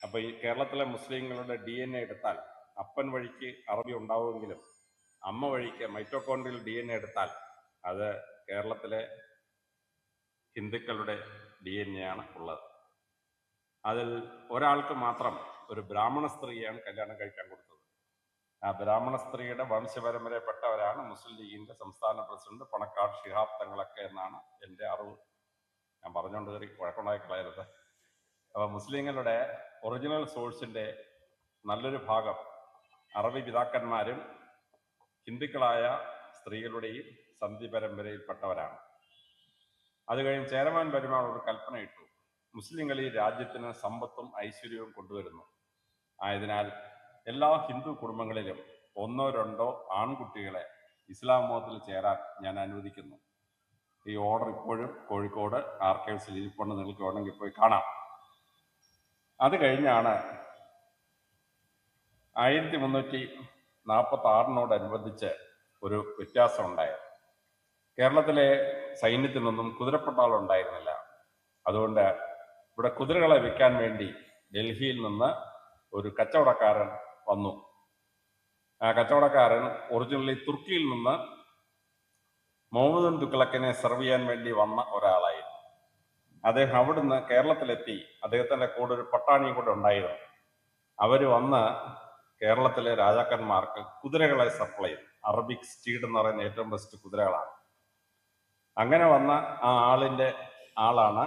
അപ്പോൾ ഈ കേരളത്തിലെ മുസ്ലിങ്ങളുടെ DNA എടുത്താൽ അപ്പൻ വഴിക്ക് അറബി ഉണ്ടാവുമെങ്കിലും അമ്മ വഴിക്ക് മൈറ്റോകോൺട്രിയൽ DNA എടുത്താൽ അത് കേരളത്തിലെ ഹിന്ദുക്കളുടെ DNA ആണ് ഉള്ളത്. അതിൽ ഒരാൾക്ക് മാത്രം ഒരു ബ്രാഹ്മണ സ്ത്രീയാണ് കല്യാണം കഴിക്കാൻ കൊടുത്തത്. ആ ബ്രാഹ്മണ സ്ത്രീയുടെ വംശപരമ്പരപ്പെട്ടവരാണ് മുസ്ലിം ലീഗിന്റെ സംസ്ഥാന പ്രസിഡന്റ് പണക്കാട് ശിഹാബ് തങ്ങളൊക്കെ എന്നാണ് എൻ്റെ അറിവ്. ഞാൻ പറഞ്ഞുകൊണ്ട് കയറി വഴക്കുണ്ടായി കളയരുത്. അപ്പോൾ മുസ്ലിങ്ങളുടെ ഒറിജിനൽ സോഴ്സിന്റെ നല്ലൊരു ഭാഗം അറബി പിതാക്കന്മാരും ഹിന്ദുക്കളായ സ്ത്രീകളുടെയും സന്ധി പരമ്പരയിൽപ്പെട്ടവരാണ്. അത് കഴിഞ്ഞ് ചേരമാൻ പെരുമാൾ ഒരു കൽപ്പന ഇട്ടു, മുസ്ലിങ്ങൾ ഈ രാജ്യത്തിന് സമ്പത്തും ഐശ്വര്യവും കൊണ്ടുവരുന്നു. ആയതിനാൽ എല്ലാ ഹിന്ദു കുടുംബങ്ങളിലും 1 or 2 ആൺകുട്ടികളെ ഇസ്ലാം മതത്തിൽ ചേരാൻ ഞാൻ അനുവദിക്കുന്നു. ഈ ഓർഡർ ഇപ്പോഴും കോഴിക്കോട് ആർക്കൈവ്സിൽ ഇരിപ്പുണ്ട്, നിങ്ങൾക്ക് വേണമെങ്കിൽ പോയി കാണാം. അത് കഴിഞ്ഞാണ് 1346 ഒരു വ്യത്യാസം ഉണ്ടായത്. കേരളത്തിലെ സൈന്യത്തിനൊന്നും കുതിരപ്പട്ടാളം ഉണ്ടായിരുന്നില്ല. അതുകൊണ്ട് ഇവിടെ കുതിരകളെ വിൽക്കാൻ വേണ്ടി ഡൽഹിയിൽ നിന്ന് ഒരു കച്ചവടക്കാരൻ വന്നു. ആ കച്ചവടക്കാരൻ ഒറിജിനലി തുർക്കിയിൽ നിന്ന് മുഹമ്മദ് ബിൻ തുഗ്ലക്കിനെ സെർവ് ചെയ്യാൻ വേണ്ടി വന്ന ഒരാളായിരുന്നു. അദ്ദേഹം അവിടുന്ന് കേരളത്തിലെത്തി. അദ്ദേഹത്തിൻ്റെ കൂടെ ഒരു പട്ടാണിയും കൂടെ ഉണ്ടായിരുന്നു. അവർ വന്ന് കേരളത്തിലെ രാജാക്കന്മാർക്ക് കുതിരകളെ സപ്ലൈ ചെയ്തു. അറബിക് സ്റ്റീഡ് എന്ന് പറയുന്ന ഏറ്റവും ബെസ്റ്റ് കുതിരകളാണ്. അങ്ങനെ വന്ന ആ ആളാണ്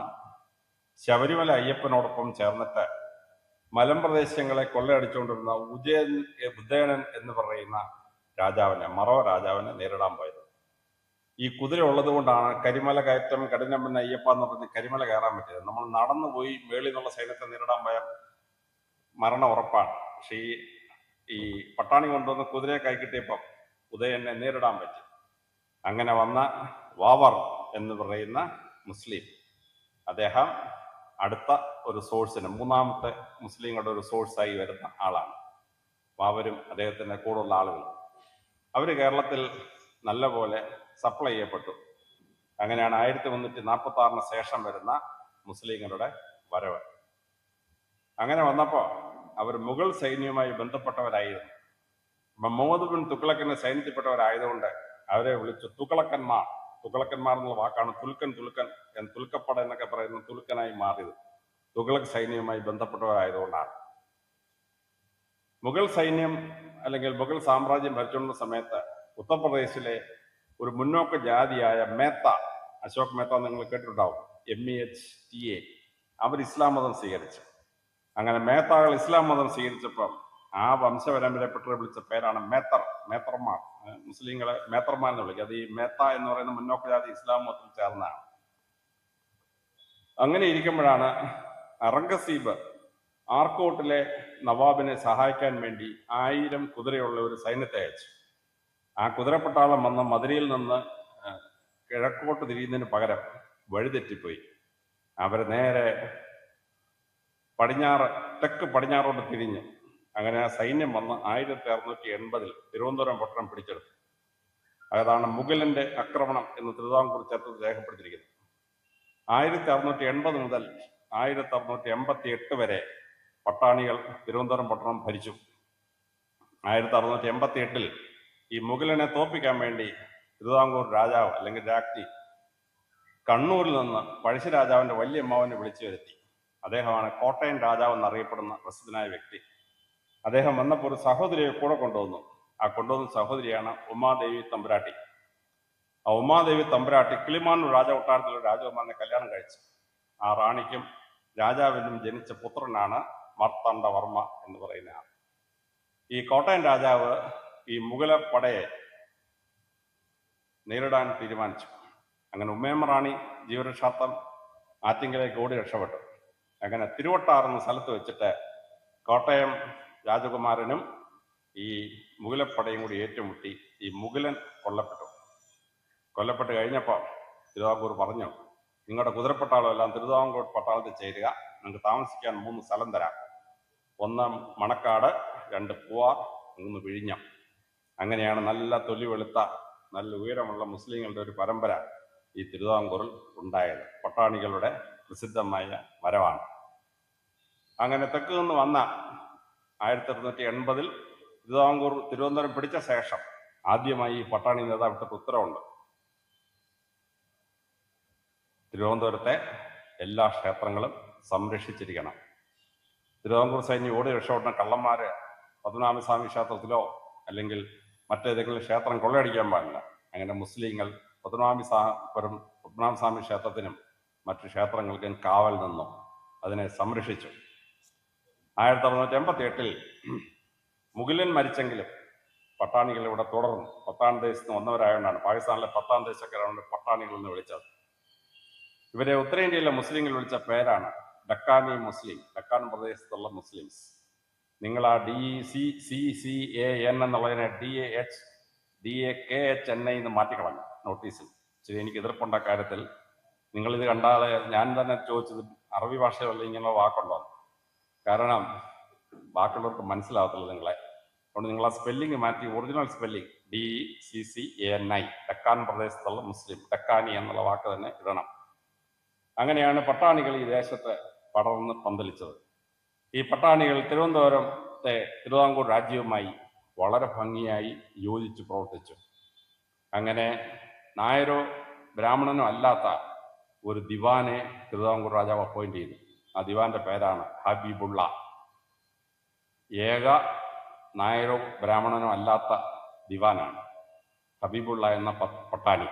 ശബരിമല അയ്യപ്പനോടൊപ്പം ചേർന്നിട്ട് മലമ്പ്രദേശങ്ങളെ കൊള്ളയടിച്ചുകൊണ്ടിരുന്ന ഉദയനൻ എന്ന് പറയുന്ന രാജാവിനെ, മറവ രാജാവിനെ നേരിടാൻ പോയത്. ഈ കുതിര ഉള്ളത് കൊണ്ടാണ് കരിമല കയറ്റം കഠിനമെന്ന അയ്യപ്പ എന്ന് പറഞ്ഞ് കരിമല കയറാൻ പറ്റിയത്. നമ്മൾ നടന്നു പോയി മേളിൽ നിന്നുള്ള സൈന്യത്തെ നേരിടാൻ പോയാൽ മരണം ഉറപ്പാണ്. പക്ഷെ ഈ പട്ടാണി കൊണ്ടുവന്ന് കുതിരയെ കൈ കിട്ടിയപ്പം ഉദയനെ നേരിടാൻ പറ്റി. അങ്ങനെ വന്ന വാവർ എന്ന് പറയുന്ന മുസ്ലിം, അദ്ദേഹം അടുത്ത ഒരു സോഴ്സിന്, മൂന്നാമത്തെ മുസ്ലിങ്ങളുടെ ഒരു സോഴ്സായി വരുന്ന ആളാണ്. വാവരും അദ്ദേഹത്തിൻ്റെ കൂടെയുള്ള ആളുകൾ. അവർ കേരളത്തിൽ നല്ലപോലെ സപ്ലൈ ചെയ്യപ്പെട്ടു. അങ്ങനെയാണ് 1346 ശേഷം വരുന്ന മുസ്ലിങ്ങളുടെ വരവ്. അങ്ങനെ വന്നപ്പോൾ അവർ മുഗൾ സൈന്യവുമായി ബന്ധപ്പെട്ടവരായിരുന്നു. അപ്പം മുഹമ്മദ് ബിൻ തുഗ്ലക്കിന്റെ സൈന്യത്തിൽപ്പെട്ടവരായതുകൊണ്ട് അവരെ വിളിച്ചു തുഗ്ലക്കന്മാർ. തുഗ്ലക്കന്മാർ എന്നുള്ള വാക്കാണ് തുലുക്കൻ തുലുക്കപ്പട എന്നൊക്കെ പറയുന്ന തുലുക്കനായി മാറിയത്. തുഗ്ലക് സൈന്യവുമായി ബന്ധപ്പെട്ടവരായതുകൊണ്ടാണ്. മുഗൾ സൈന്യം അല്ലെങ്കിൽ മുഗൾ സാമ്രാജ്യം ഭരിച്ചുകൊണ്ട സമയത്ത് ഉത്തർപ്രദേശിലെ ഒരു മുന്നോക്ക ജാതിയായ മേത്ത, അശോക് മേത്ത നിങ്ങൾ കേട്ടിട്ടുണ്ടാവും, MEHTA, അവർ ഇസ്ലാം മതം സ്വീകരിച്ചു. അങ്ങനെ മേത്താകൾ ഇസ്ലാം മതം സ്വീകരിച്ചപ്പം ആ വംശപരമ്പരപ്പെട്ടവരെ വിളിച്ച പേരാണ് മേത്തർമാർ. മുസ്ലിങ്ങളെ മേത്തർമാർ എന്ന് വിളിക്കുക. അത് ഈ മേത്ത എന്ന് പറയുന്ന മുന്നോക്ക ജാതി ഇസ്ലാം മതത്തിൽ ചേർന്നതാണ്. അങ്ങനെ ഇരിക്കുമ്പോഴാണ് ഔറംഗസീബ് ആർക്കോട്ടിലെ നവാബിനെ സഹായിക്കാൻ വേണ്ടി 1000 കുതിരയുള്ള ഒരു സൈന്യത്തെ അയച്ചു. ആ കുതിരപ്പട്ടാളം വന്ന മധുരയിൽ നിന്ന് കിഴക്കോട്ട് തിരിയുന്നതിന് പകരം വഴിതെറ്റിപ്പോയി. അവർ നേരെ തെക്ക് പടിഞ്ഞാറോട്ട് തിരിഞ്ഞ് അങ്ങനെ ആ സൈന്യം വന്ന് 1680 തിരുവനന്തപുരം പട്ടണം പിടിച്ചെടുത്തു. അതാണ് മുഗലന്റെ ആക്രമണം എന്ന് തിരുവിതാംകൂർ ചരിത്രത്തിൽ രേഖപ്പെടുത്തിയിരിക്കുന്നത്. 1680 മുതൽ 1688 വരെ പട്ടാണികൾ തിരുവനന്തപുരം പട്ടണം ഭരിച്ചു. 1688 ഈ മുഗലനെ തോൽപ്പിക്കാൻ വേണ്ടി തിരുവിതാംകൂർ രാജാവ് അല്ലെങ്കിൽ രാജ്ഞി കണ്ണൂരിൽ നിന്ന് പഴശ്ശിരാജാവിന്റെ വലിയ അമ്മാവനെ വിളിച്ചു വരുത്തി. അദ്ദേഹമാണ് കോട്ടയം രാജാവ് എന്നറിയപ്പെടുന്ന പ്രസിദ്ധനായ വ്യക്തി. അദ്ദേഹം വന്നപ്പോൾ ഒരു സഹോദരിയെ കൂടെ കൊണ്ടുവന്നു. ആ കൊണ്ടുവന്ന സഹോദരിയാണ് ഉമാദേവി തമ്പുരാട്ടി. ആ ഉമാദേവി തമ്പുരാട്ടി കിളിമാനൂർ രാജകൊട്ടാരത്തിലുള്ള രാജകുമാരനെ കല്യാണം കഴിച്ചു. ആ റാണിക്കും രാജാവിനും ജനിച്ച പുത്രനാണ് മാർത്താണ്ഡവർമ്മ എന്ന് പറയുന്ന ആൾ. ഈ കോട്ടയം രാജാവ് ഈ മുഗലപ്പടയെ നേരിടാൻ തീരുമാനിച്ചു. അങ്ങനെ ഉമ്മയമ്മ റാണി ജീവരക്ഷാർത്ഥം ആറ്റിങ്കലേക്ക് ഓടി രക്ഷപ്പെട്ടു. അങ്ങനെ തിരുവട്ടാർ എന്ന സ്ഥലത്ത് വെച്ചിട്ട് കോട്ടയം രാജകുമാരനും ഈ മുഗലപ്പടയും കൂടി ഏറ്റുമുട്ടി ഈ മുഗലൻ കൊല്ലപ്പെട്ട് കഴിഞ്ഞപ്പോൾ തിരുവിതാംകൂർ പറഞ്ഞു, നിങ്ങളുടെ കുതിരപ്പട്ടാളം എല്ലാം തിരുവിതാംകൂർ പട്ടാളത്തിൽ ചേരുക, നിങ്ങൾക്ക് താമസിക്കാൻ 3 സ്ഥലം തരാം. 1 മണക്കാട്, 2 പൂവാർ, 3 വിഴിഞ്ഞം. അങ്ങനെയാണ് നല്ല തൊലി വെളുത്ത നല്ല ഉയരമുള്ള മുസ്ലിങ്ങളുടെ ഒരു പരമ്പര ഈ തിരുവിതാംകൂറിൽ ഉണ്ടായത്. പട്ടാണികളുടെ പ്രസിദ്ധമായ വരവാണ്. അങ്ങനെ തെക്ക് നിന്ന് വന്ന 1880 തിരുവനന്തപുരം പിടിച്ച ശേഷം ആദ്യമായി ഈ പട്ടാണി നേതാവിട്ട ഉത്തരവുണ്ട്. തിരുവനന്തപുരത്തെ എല്ലാ ക്ഷേത്രങ്ങളും സംരക്ഷിച്ചിരിക്കണം. തിരുവിതാംകൂർ സൈന്യം ഓടി രക്ഷപ്പെടുന്ന കള്ളന്മാര് പത്മനാഭസ്വാമി ക്ഷേത്രത്തിലോ അല്ലെങ്കിൽ മറ്റേതെങ്കിലും ക്ഷേത്രം കൊള്ളയടിക്കാൻ പാടില്ല. അങ്ങനെ മുസ്ലിങ്ങൾ പത്മനാഭസ്വാമി ക്ഷേത്രത്തിനും മറ്റു ക്ഷേത്രങ്ങൾക്കും കാവൽ നിന്നു, അതിനെ സംരക്ഷിച്ചു. 1988 മുഗലൻ മരിച്ചെങ്കിലും പട്ടാണികൾ ഇവിടെ തുടർന്നു. പത്താം ദേശത്ത് വന്നവരായതുകൊണ്ടാണ് പാകിസ്ഥാനിലെ പത്താം ദേശക്കാരാണ് പട്ടാണികൾ എന്ന് വിളിച്ചത്. ഇവരെ ഉത്തരേന്ത്യയിലെ മുസ്ലിങ്ങൾ വിളിച്ച പേരാണ് ഡക്കാനി മുസ്ലിം, ഡക്കാൻ പ്രദേശത്തുള്ള മുസ്ലിംസ്. നിങ്ങൾ ആ DCCAN എന്നുള്ളതിനെ DAKHNI എന്ന് മാറ്റിക്കളഞ്ഞു നോട്ടീസിൽ. ശരി, എനിക്ക് എതിർപ്പുണ്ട കാര്യത്തിൽ. നിങ്ങളിത് കണ്ടാൽ ഞാൻ തന്നെ ചോദിച്ചത് അറബി ഭാഷയുള്ള ഇങ്ങനെ വാക്കുണ്ടോ, കാരണം ബാക്കിയുള്ളവർക്ക് മനസ്സിലാവത്തില്ല നിങ്ങളെ. അതുകൊണ്ട് നിങ്ങൾ ആ സ്പെല്ലിങ് മാറ്റി ഒറിജിനൽ സ്പെല്ലിങ് DCCANI, ഡക്കാൻ പ്രദേശത്തുള്ള മുസ്ലിം, ഡക്കാനി എന്നുള്ള വാക്ക് തന്നെ ഇടണം. അങ്ങനെയാണ് പട്ടാണികൾ ഈ ദേശത്ത് പടർന്ന് പന്തലിച്ചത്. ഈ പട്ടാണികൾ തിരുവിതാംകൂർ രാജ്യവുമായി വളരെ ഭംഗിയായി യോജിച്ച് പ്രവർത്തിച്ചു. അങ്ങനെ നായരോ ബ്രാഹ്മണനോ അല്ലാത്ത ഒരു ദിവാനെ തിരുവിതാംകൂർ രാജാവ് അപ്പോയിന്റ് ചെയ്തു. ആ ദിവാന്റെ പേരാണ് ഹബീബുള്ള. ഏക നായരോ ബ്രാഹ്മണനോ അല്ലാത്ത ദിവാനാണ് ഹബീബുള്ള എന്ന പട്ടാണി.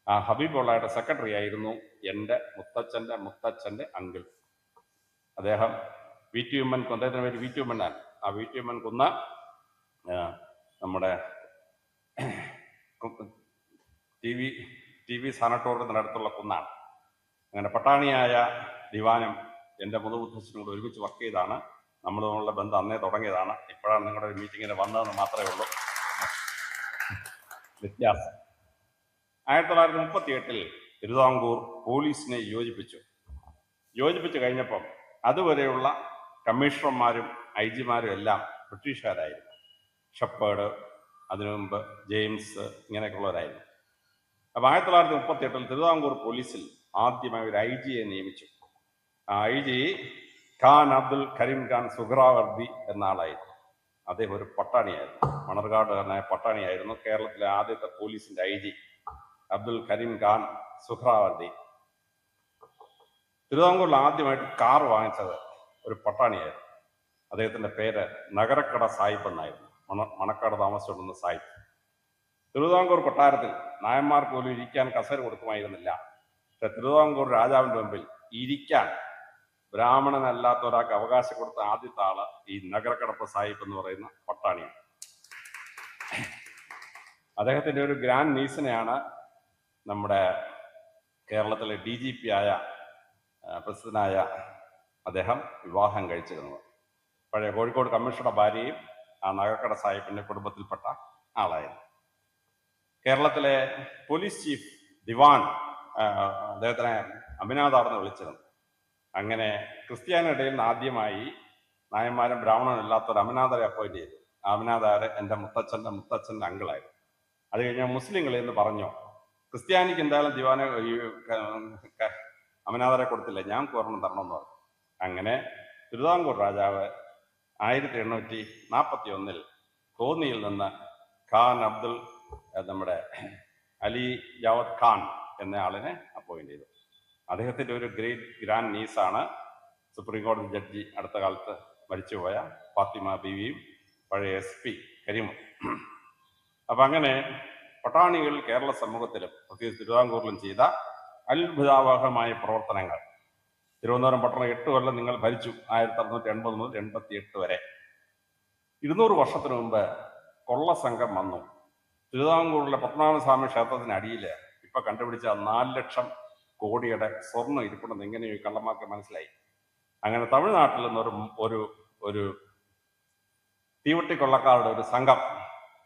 ആ ഹബീബുള്ളയുടെ സെക്രട്ടറി ആയിരുന്നു എൻ്റെ മുത്തച്ഛൻ്റെ അങ്കിൾ. അദ്ദേഹം അദ്ദേഹത്തിൻ്റെ പേര് വി ടി ഉമ്മനാണ്. ആ വി ടി ഉമ്മൻ കുന്ന നമ്മുടെ ടി വി സാനട്ടോറിയത്തിനടുത്തുള്ള കുന്നാണ്. അങ്ങനെ പട്ടാണിയായ ദിവാനും എൻ്റെ മുത്തച്ഛനും കൂടെ ഒരുമിച്ച് വർക്ക് ചെയ്താണ്. നമ്മളുള്ള ബന്ധം അന്നേ തുടങ്ങിയതാണ്. ഇപ്പോഴാണ് നിങ്ങളുടെ ഒരു മീറ്റിങ്ങിന് വന്നതെന്ന് മാത്രമേ ഉള്ളൂ വ്യത്യാസം. 1938 തിരുവിതാംകൂർ പോലീസിനെ യോജിപ്പിച്ചു കഴിഞ്ഞപ്പം അതുവരെയുള്ള കമ്മീഷണർമാരും IG-മാരും എല്ലാം ബ്രിട്ടീഷുകാരായിരുന്നു. ഷെപ്പേർഡ്, അതിനു മുമ്പ് ജെയിംസ്, ഇങ്ങനെയൊക്കെയുള്ളവരായിരുന്നു. അപ്പോൾ 1938 തിരുവിതാംകൂർ പോലീസിൽ ആദ്യമായി ഒരു IG-യെ നിയമിച്ചു. ആ IG ഖാൻ അബ്ദുൽ കരീം ഖാൻ സുഹ്റാവർദി എന്ന ആളായിരുന്നു. അദ്ദേഹം ഒരു പട്ടാണിയായിരുന്നു, മണർകാടുകാരനായ പട്ടാണിയായിരുന്നു. കേരളത്തിലെ ആദ്യത്തെ പോലീസിന്റെ IG അബ്ദുൽ കരീം ഖാൻ സുഹ്റാവർദി. തിരുവിതാംകൂറിൽ ആദ്യമായിട്ട് കാർ വാങ്ങിച്ചത് ഒരു പട്ടാണിയായിരുന്നു. അദ്ദേഹത്തിന്റെ പേര് നഗരക്കട സാഹിബ് എന്നായിരുന്നു. മണക്കാട് താമസിച്ചുകൊണ്ടിരുന്ന സാഹിബ്. തിരുവിതാംകൂർ കൊട്ടാരത്തിൽ നായന്മാർക്ക് പോലും ഇരിക്കാൻ കസേര കൊടുക്കുമായിരുന്നില്ല. പക്ഷെ തിരുവിതാംകൂർ രാജാവിന്റെ മുമ്പിൽ ഇരിക്കാൻ ബ്രാഹ്മണനല്ലാത്ത ഒരാൾക്ക് അവകാശം കൊടുത്ത ആദ്യത്തെ ആള് ഈ നഗരക്കടപ്പ സാഹിബ് എന്ന് പറയുന്ന പട്ടാണിയാണ്. അദ്ദേഹത്തിന്റെ ഒരു ഗ്രാൻഡ് നീസിനെയാണ് നമ്മുടെ കേരളത്തിലെ DGP ആയ പ്രസിദ്ധനായ അദ്ദേഹം വിവാഹം കഴിച്ചിരുന്നത്. പഴയ കോഴിക്കോട് കമ്മീഷണറുടെ ഭാര്യയും ആ നഗരക്കട സാഹിബിന്റെ കുടുംബത്തിൽപ്പെട്ട ആളായിരുന്നു. കേരളത്തിലെ പോലീസ് ചീഫ് ദിവാൻ അദ്ദേഹത്തിനെ അമിനാദാർന്ന് വിളിച്ചിരുന്നു. അങ്ങനെ ക്രിസ്ത്യാനിടയിൽ നിന്ന് ആദ്യമായി നായന്മാരും ബ്രാഹ്മണനും ഇല്ലാത്ത ഒരു അമിനാദാരെ അപ്പോയിന്റ് ചെയ്തു. ആ അമിനാദാര് എൻ്റെ മുത്തച്ഛൻ്റെ അങ്കിളായിരുന്നു. അത് കഴിഞ്ഞാൽ മുസ്ലിങ്ങളിൽ നിന്ന് പറഞ്ഞു, ക്രിസ്ത്യാനിക്ക് എന്തായാലും ദിവാനെ അമിനാദാരെ കൊടുത്തില്ല, ഞാൻ ഒരെണ്ണം തരണമെന്ന് പറഞ്ഞു. അങ്ങനെ തിരുവിതാംകൂർ രാജാവ് 1841 കോന്നിയിൽ നിന്ന് ഖാൻ നമ്മുടെ അലി ജാവദ് ഖാൻ എന്ന ആളിനെ അപ്പോയിന്റ് ചെയ്തു. അദ്ദേഹത്തിന്റെ ഒരു ഗ്രാൻഡ് നീസാണ് സുപ്രീം കോടതി ജഡ്ജി അടുത്ത കാലത്ത് മരിച്ചുപോയ ഫാത്തിമ ബീവിയും പഴയ SP കരീമും. അപ്പൊ അങ്ങനെ പട്ടാണികൾ കേരള സമൂഹത്തിലും പ്രത്യേകിച്ച് തിരുവിതാംകൂറിലും ചെയ്ത അത്ഭുതാവഹമായ പ്രവർത്തനങ്ങൾ. തിരുവനന്തപുരം പട്ടണം 8 കൊല്ലം നിങ്ങൾ ഭരിച്ചു, 1680 മുതൽ 88 വരെ. 200 വർഷത്തിന് മുമ്പ് കൊള്ള സംഘം വന്നു. തിരുവിതാംകൂറിലെ പത്മനാഭസ്വാമി ക്ഷേത്രത്തിന് അടിയിൽ ഇപ്പൊ കണ്ടുപിടിച്ച 4 ലക്ഷം കോടിയുടെ സ്വർണ്ണം ഇരിപ്പുണ്ടെന്ന് എങ്ങനെയോ ഈ കള്ളന്മാർക്ക് മനസ്സിലായി. അങ്ങനെ തമിഴ്നാട്ടിൽ നിന്നൊരു ഒരു ഒരു തീവട്ടിക്കൊള്ളക്കാരുടെ ഒരു സംഘം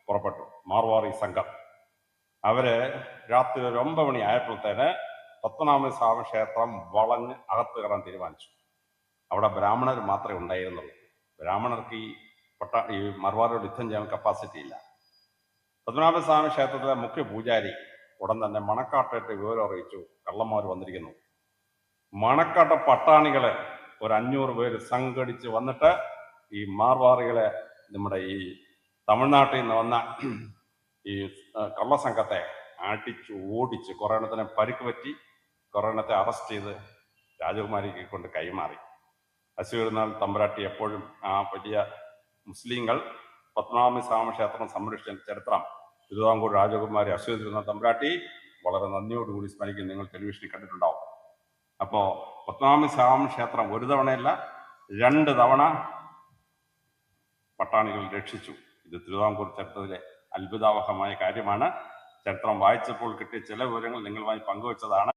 പുറപ്പെട്ടു, മാർവാറി സംഘം. അവര് രാത്രി ഒരു 9 മണി ആയപ്പോഴത്തേന് പത്മനാഭസ്വാമി ക്ഷേത്രം വളഞ്ഞ് അകത്ത് കയറാൻ തീരുമാനിച്ചു. അവിടെ ബ്രാഹ്മണർ മാത്രമേ ഉണ്ടായിരുന്നുള്ളൂ. ബ്രാഹ്മണർക്ക് ഈ മാർവാറിയോട് യുദ്ധം ചെയ്യാൻ കപ്പാസിറ്റി ഇല്ല. പത്മനാഭസ്വാമി ക്ഷേത്രത്തിലെ മുഖ്യ പൂജാരി ഉടൻ തന്നെ മണക്കാട്ടേറ്റ് വിവരം അറിയിച്ചു, കള്ളന്മാർ വന്നിരിക്കുന്നു. മണക്കാട്ട പട്ടാണികള് ഒരു 500 പേര് സംഘടിച്ച് വന്നിട്ട് ഈ മാർവാറികളെ, നമ്മുടെ ഈ തമിഴ്നാട്ടിൽ നിന്ന് വന്ന ഈ കള്ളസംഘത്തെ അടിച്ച് ഓടിച്ച് കുറെ എണ്ണത്തിനെ പരിക്ക് പറ്റി, കുറെ എണ്ണത്തെ അറസ്റ്റ് ചെയ്ത് രാജകുമാരിക്ക് കൊണ്ട് കൈമാറി. അശ്വതിരുന്നാൾ തമ്പുരാട്ടി എപ്പോഴും ആ വലിയ മുസ്ലിങ്ങൾ പത്മനാഭസ്വാമി ക്ഷേത്രം സംരക്ഷിച്ച ചരിത്രം തിരുവിതാംകൂർ രാജകുമാരി അശ്വതിരുന്നാൾ തമ്പുരാട്ടി വളരെ നന്ദിയോടുകൂടി സ്മരിക്കും. നിങ്ങൾ ടെലിവിഷനിൽ കണ്ടിട്ടുണ്ടാവും. അപ്പോൾ പത്മനാഭസ്വാമി ക്ഷേത്രം ഒരു തവണയല്ല 2 തവണ പട്ടാണികൾ രക്ഷിച്ചു. ഇത് തിരുവിതാംകൂർ ചരിത്രത്തിലെ അത്ഭുതാവഹമായ കാര്യമാണ്. ചരിത്രം വായിച്ചപ്പോൾ കിട്ടിയ ചില വിവരങ്ങൾ നിങ്ങളുമായി പങ്കുവച്ചതാണ്.